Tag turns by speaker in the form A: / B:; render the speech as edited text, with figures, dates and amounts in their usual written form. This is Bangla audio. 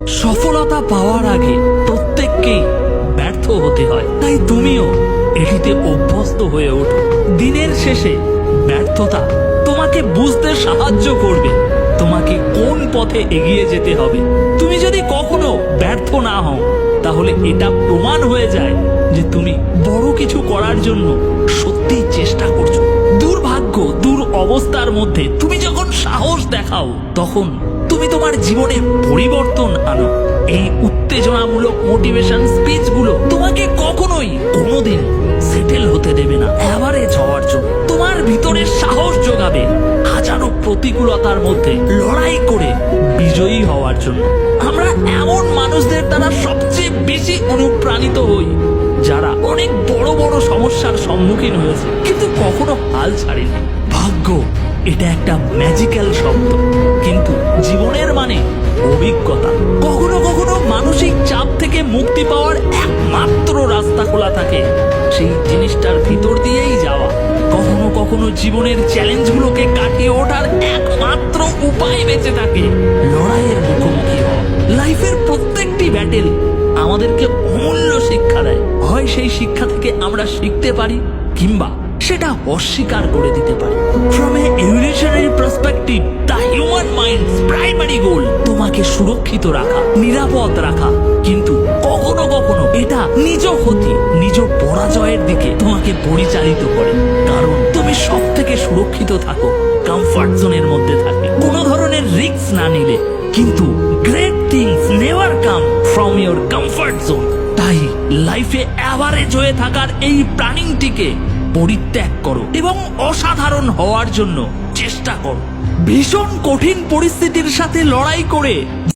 A: সফলতা পাওয়ার আগে প্রত্যেককেই ব্যর্থ হতে হয়, তাই তুমিও এটিতে অভ্যস্ত হয়ে ওঠো। দিনের শেষে ব্যর্থতা তোমাকে বুঝতে সাহায্য করবে তোমাকে কোন পথে এগিয়ে যেতে হবে। তুমি যদি কখনো ব্যর্থ না হও, তাহলে এটা প্রমাণ হয়ে যায় যে তুমি বড় কিছু করার জন্য সত্যি চেষ্টা করছো। দুর্ভাগ্য, অবস্থার মধ্যে তুমি যখন সাহস দেখাও, তখন তুমি তোমার জীবনে পরিবর্তন আনো। এই উত্তেজনামূলক মোটিভেশন স্পিচগুলো তোমাকে কখনোই কোনোদিন সেটেল হতে দেবে না অ্যাভারেজ হওয়ার জন্য। তোমার ভিতরে সাহস যোগাবে হাজারো প্রতিকূলতার মধ্যে লড়াই করে বিজয়ী হওয়ার জন্য। আমরা এমন মানুষদের দ্বারা সবচেয়ে বেশি অনুপ্রাণিত হই যারা অনেক বড় বড় সমস্যার সম্মুখীন হয়েছে কিন্তু কখনো হাল ছাড়েনি। ভাগ্য এটা একটা ম্যাজিক্যাল শব্দ, কিন্তু জীবনের মানে অভিজ্ঞতা। কখনো কখনো মানসিক চাপ থেকে মুক্তি পাওয়ার একমাত্র রাস্তা খোলা থাকে সেই জিনিসটার ভিতর দিয়েই যাওয়া। কখনো কখনো জীবনের চ্যালেঞ্জগুলোকে কাটিয়ে ওঠার একমাত্র উপায় বেঁচে থাকে লড়াইয়ের মুখোমুখি হওয়া। লাইফের প্রত্যেকটি ব্যাটেল আমাদেরকে অমূল্য শিক্ষা দেয়। হয় সেই শিক্ষা থেকে আমরা শিখতে পারি, কিংবা সেটা অস্বীকার করে দিতে পারি। From a evolutionary perspective, the human mind's primary goal তোমাকে সুরক্ষিত রাখা, নিরাপদ রাখা। কিন্তু কখনো কখনো এটা নিজ ক্ষতি, নিজ পরাজয়ের দিকে তোমাকে পরিচালিত করে। কারণ তুমি সব থেকে সুরক্ষিত থাকো কমফর্ট জোনের মধ্যে থাকে, কোনো ধরনের রিস্ক না নিলে। কিন্তু great things never come from your comfort zone. তাই লাইফে অ্যাভারেজ হয়ে থাকার এই প্ল্যানিংটিকে পরিত্যাগ করো এবং অসাধারণ হওয়ার জন্য চেষ্টা করো। ভীষণ কঠিন পরিস্থিতির সাথে লড়াই করে